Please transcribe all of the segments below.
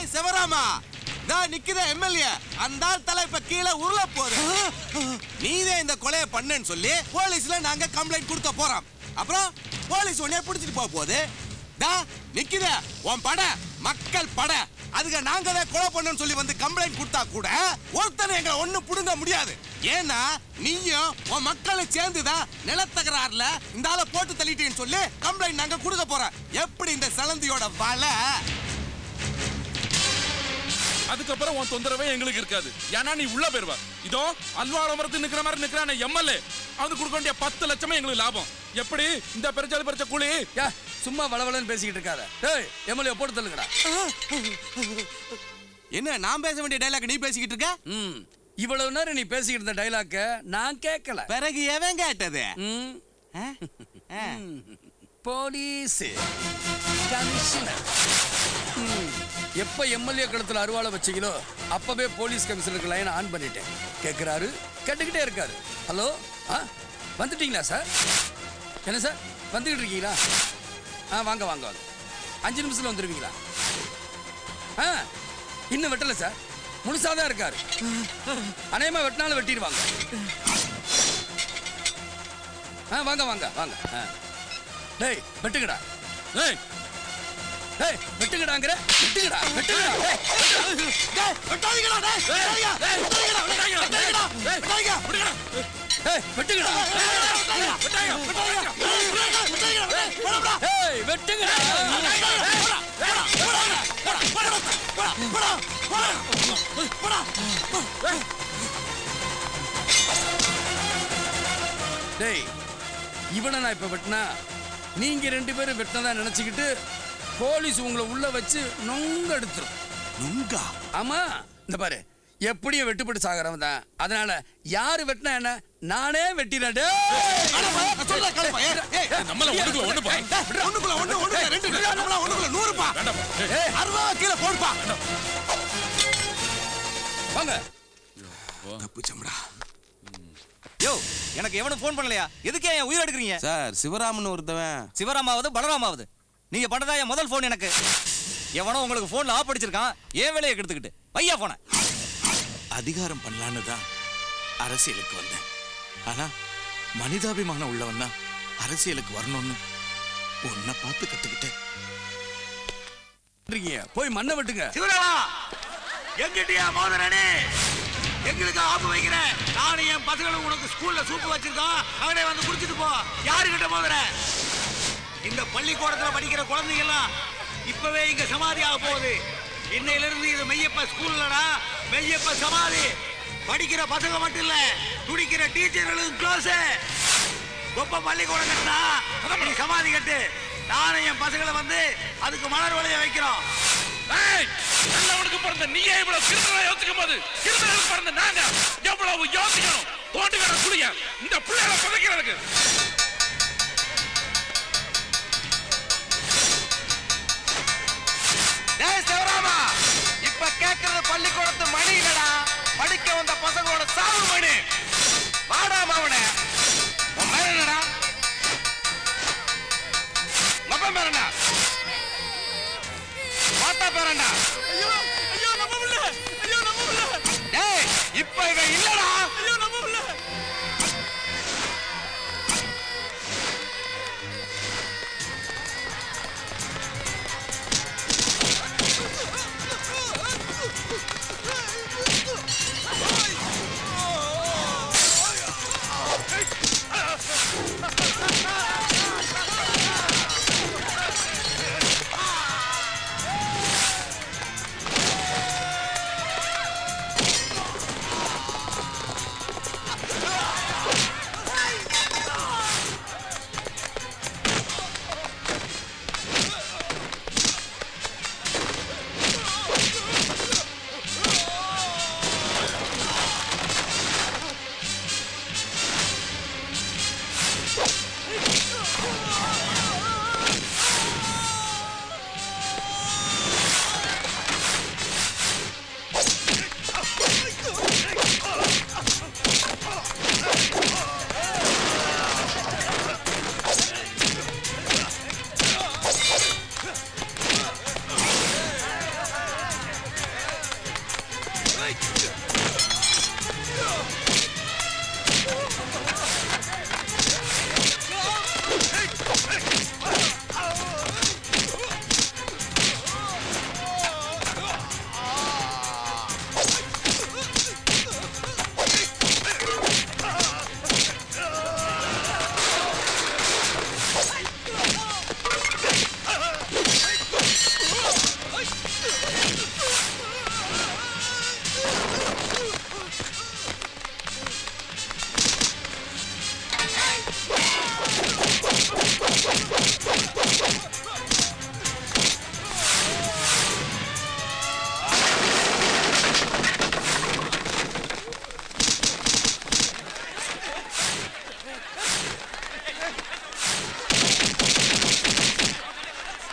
டேய் சிவராமா, நான் நிக்கிற எம்எல்ஏ அந்த தலை இப்ப கீழே உருள போகுது. நீதே இந்த கொலையை பண்ணேன்னு சொல்லி போலீஸ்ல நாங்க கம்ப்ளைண்ட் கொடுக்க போறோம். அப்புறம் போலீஸ் உடனே பிடிச்சிட்டு போக போகுது. நிக்கிற உன் பட மக்கள் பட, அதுக்கு நாங்க கொலை பண்ணு சொல்லி வந்து கம்ப்ளைண்ட் கொடுத்தா கூட ஒருத்தனை எங்களை ஒண்ணு புடுங்க முடியாது. ஏன்னா நீயும் உன் மக்களை சேர்ந்துதான் நிலத்தகராறுல இந்த ஆளை போட்டு தள்ளிட்டேன்னு சொல்லி கம்ப்ளைண்ட் நாங்க கொடுக்க போறோம். எப்படி இந்த சலந்தியோட வலை? அதுக்கப்புறம் உன் தொந்தரவே எங்களுக்கு இருக்காது. ஏன்னா நீ உள்ள போயிருவா. இதோ அல்வாள மரத்து நிக்கிற மாதிரி நிக்கிறான எம்எல்ஏ, அவனுக்கு கொடுக்க வேண்டிய 10 லட்சமே எங்களுக்கு லாபம். எப்படி இந்த பெருச்சாலி பறிச்ச கூலி? சும்மா வளவளன்னு பேசிக்கிட்டு இருக்காத. டேய் எம்எல்ஏ போட்டு தள்ளுங்கடா. என்ன நான் பேச வேண்டிய டைலாக் நீ பேசிக்கிட்டு இருக்க? இவ்வளவு நேரம் நீ பேசிக்கிட்டு இருந்த டைலாக்க நான் கேட்கல. பிறகு எவன் கேட்டது? Police commissioner. எப்ப எம்எல்ஏ கழுத்துல அருவாளை வச்சீங்களோ அப்பவே போலீஸ் கமிஷனருக்கு லைன் ஆன் பண்ணிட்டேன். கேட்கிறாரு, கேட்டுக்கிட்டே இருக்காரு. ஹலோ, வந்துட்டீங்களா சார்? என்ன சார் வந்துக்கிட்டு இருக்கீங்களா? வாங்க வாங்க வாங்க, 5 நிமிஷத்துல வந்துருவீங்களா? இன்னும் வெட்டல சார், முழுசாதான் இருக்காரு. அநேகமா வெட்டினாலும் வெட்டிடுவாங்க. வாங்க வாங்க வாங்க. டேய் வெட்டுங்கடா. டேய் டேய் வெட்டுங்கடாங்கற. வெட்டுங்கடா வெட்டுங்கடா. டேய் வெட்டாதீங்கடா. டேய் வெட்டாதீங்க. வெட்டாதீங்கடா. வெட்டாதீங்கடா. வெட்டாதீங்க. டேய் வெட்டுங்கடா. வெட்டாதீங்க. வெட்டாதீங்க. வெட்டாதீங்க. போடா. டேய் வெட்டுங்கடா. டேய் இவனை நான் இப்ப வெட்டினா நீங்க 2 பேரும் வெட்டினதா நினைச்சுக்கிட்டு போலீஸ் உங்களை உள்ள வச்சு நொங்க எடுத்துரும். நொங்கா? ஆமா, இந்த பாரு எப்படியும் வெட்டுப்பட்டு சாகறவன் தான். அதனால யாரு வெட்டினா என்ன, நானே வெட்டினேன். வாங்க. யோ, எனக்கு எவனும் போன் பண்ணலையா? எதுக்கே என் உயிர் எடுக்கிறீங்க? சார் சிவராமன் ஒருத்தவன். சிவராமாவது பலராமாவது நீங்க பண்ணதா என் முதல் போன். எனக்கு எவனோ உங்களுக்கு போன்ல ஆப் அடிச்சிருக்கான். ஏன் வேலையை கெடுத்துக்கிட்டு பையா போன. அதிகாரம் பண்ணலான்னு தான் அரசியலுக்கு வந்தேன். ஆனா மனிதாபிமானம் உள்ளவன் தான் அரசியலுக்கு வரணும்னு உன்னை பார்த்து கத்துக்கிட்டேன். போய் மண்ணை வெட்டுங்க. சிவராமா, எங்கிட்டயா மோதனே? எங்களுக்கு ஆப்பு வைக்கிறேன். நானும் என் பசங்களும் உனக்கு ஸ்கூல்ல சூப்பு வச்சிருக்கோம். அவனே வந்து குடிச்சிட்டு போ. யாருகிட்ட மோதுற? இந்த பள்ளிக்கூடத்துல படிக்கிற குழந்தைங்க எல்லாம் இப்பவே இங்க சமாதி ஆக போகுது. இன்னையில இருந்து இது மெய்யப்ப ஸ்கூல்லடா, மெய்யப்ப சமாதி. படிக்கிற பசங்க மட்டும் இல்ல, துடிக்கிற டீச்சர்களும் க்ளோஸ். கொப்ப பள்ளிக்கூடம் கட்டினா நீ சமாதி கட்டு. நானும் என் பசங்களை வந்து அதுக்கு மலர் வளைய வைக்கிறோம். நல்லவனுக்கு பிறந்த நீயே இவ்வளவு கிரிமினலா யோசிக்கும் போது கிரிமினலுக்கு பிறந்த நாங்க எவ்வளவு யோசிக்கணும்? தோண்டுகிற குடிய இந்த பிள்ளைகளை புதைக்கிறதுக்கு. சிவராமா, இப்ப கேட்கறது பள்ளிக்கூடத்து மணி இல்லடா, படிக்க வந்த பசங்களோட சாவு மணி. வாடாம அவன என்னடா மப்ப பேரண்டா, மாத்தா பேரண்டா. ஐயோ ஐயோ நம்ம புள்ள, ஐயோ நம்ம புள்ள. டேய் இப்ப இவன் இல்லடா. ஐயோ நம்ம புள்ள.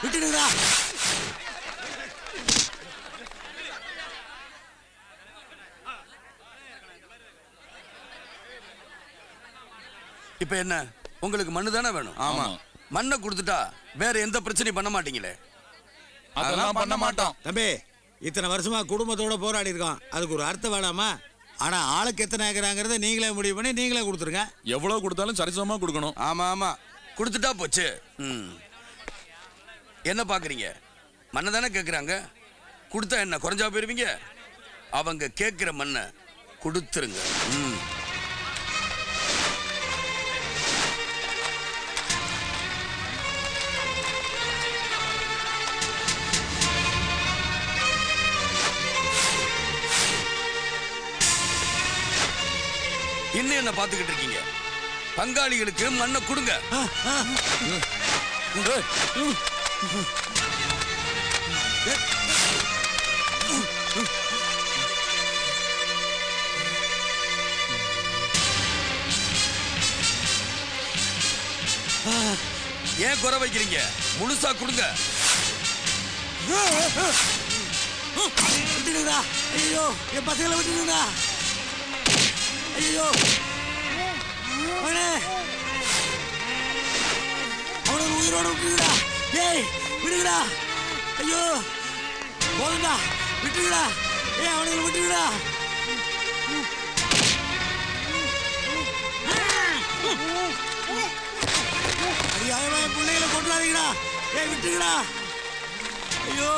விட்டுடுங்கடா. இப்ப என்ன உங்களுக்கு மண்ணு தானே வேணும்? ஆமா. மண்ணை கொடுத்துட்டா வேற எந்த பிரச்சனையும் பண்ண மாட்டீங்களே? அதெல்லாம் பண்ண மாட்டோம். தம்பி, இத்தனை வருஷமா குடும்பத்தோட போராடி இருக்கோம், அதுக்கு ஒரு அர்த்தம் வேணாமா? ஆனா ஆளுக்கு எத்தனை ஏக்கராங்கிறத நீங்களே முடிவு பண்ணி நீங்களே கொடுத்துருங்க. எவ்வளவு கொடுத்தாலும் சரிசமமா கொடுக்கணும். ஆமா ஆமா. கொடுத்துட்டா போச்சு. என்ன பாக்குறீங்க? மண்ணை தானே கேக்குறாங்க. கொடுத்தா என்ன குறைஞ்சா போயிருவீங்க? அவங்க கேட்கிற மண்ணை கொடுத்துருங்க. இன்னும் என்ன பாத்துக்கிட்டு இருக்கீங்க? பங்காளிகளுக்கு மண்ணை கொடுங்க. ஏன் குறை வைக்கிறீங்க? முழுசா கொடுங்க. விட்டுடுங்கடா. ஐயோ, என் பசங்களை விட்டுடுங்கடா. ஐயோ, அவனுக்கு உயிரோட விட்டுடுங்கடா. ஏய், விடுங்கடா. ஐயோ, போதுண்டா, விட்டுடுங்கடா. ஏய், அவனுக்கு விட்டுடுங்கடா. அறியாதவன் என் பிள்ளைகளை கொண்டாதீங்கடா. ஏய், விட்டுங்கடா. ஐயோ,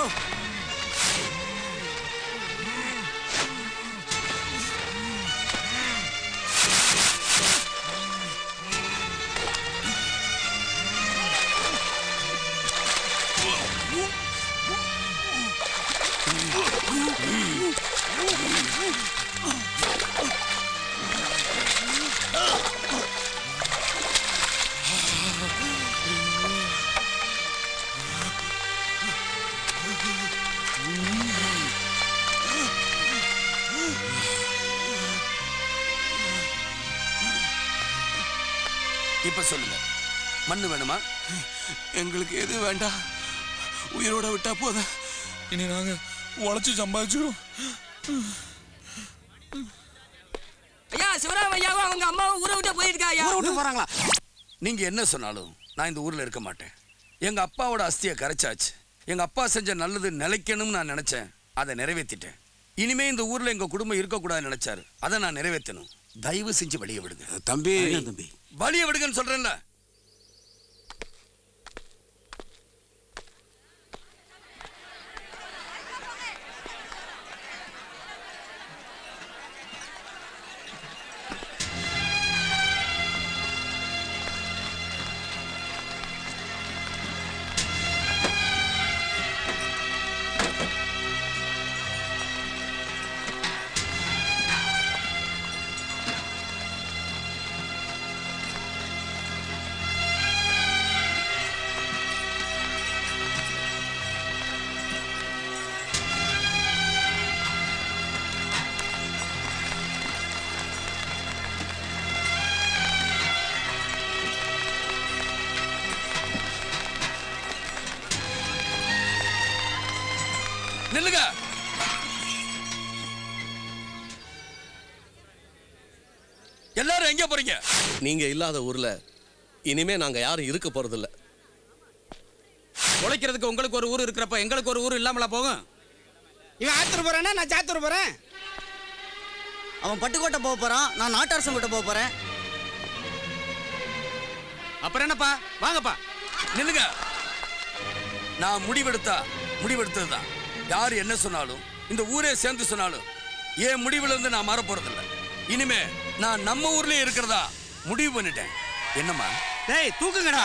இப்ப சொல்லுங்க, மண்ணு வேணுமா? எங்களுக்கு எது வேண்டாம், உயிரோட விட்டா போதும். இனி நாங்க உழைச்சு சம்பாதிச்சிடும். ஐயா, சிவராம ஐயாவும் அவங்க அம்மாவும் ஊரை விட்டு போயிருக்காயா? ஊரை விட்டு போறாங்களா? நீங்க என்ன சொன்னாலும் நான் இந்த ஊர்ல இருக்க மாட்டேன். எங்க அப்பாவோட அஸ்தியை கரைச்சாச்சு. எங்க அப்பா செஞ்ச நல்லது நிலைக்கணும்னு நான் நினைச்சேன், அதை நிறைவேற்றிட்டேன். இனிமே இந்த ஊர்ல எங்க குடும்பம் இருக்கக்கூடாதுன்னு நினைச்சாரு, அதை நான் நிறைவேற்றணும். தயவு செஞ்சு வெளியே விடுங்க. தம்பி, தம்பி, வெளியே விடுங்கன்னு சொல்றேன்ல. நில்லுங்க. எல்லாரும் எங்க போறீங்க? நீங்க இல்லாத ஊர்ல இனிமே நாங்க யாரும் இருக்க போறது இல்ல. உழைக்கிறதுக்கு உங்களுக்கு ஒரு ஊர் இருக்கிறப்ப எங்களுக்கு ஒரு ஊர் இல்லாமலா போகும்? இவன் ஆத்தூர் போறானா, நான் சாத்தூர் போறேன். அவன் பட்டுக்கோட்டை போக போறான், நான் நாட்டரசன் கிட்ட போக போறேன். அப்புறம் என்னப்பா, வாங்கப்பா. நில்லுங்க. நான் முடிவெடுத்ததுதான். யார் என்ன சொன்னாலும், இந்த ஊரே சேர்ந்து சொன்னாலும் என் முடிவுல இருந்து நான் மாற போறதில்லை. இனிமே நான் நம்ம ஊர்லயே இருக்கிறதா முடிவு பண்ணிட்டேன். என்னம்மா? டேய் தூக்குங்கடா.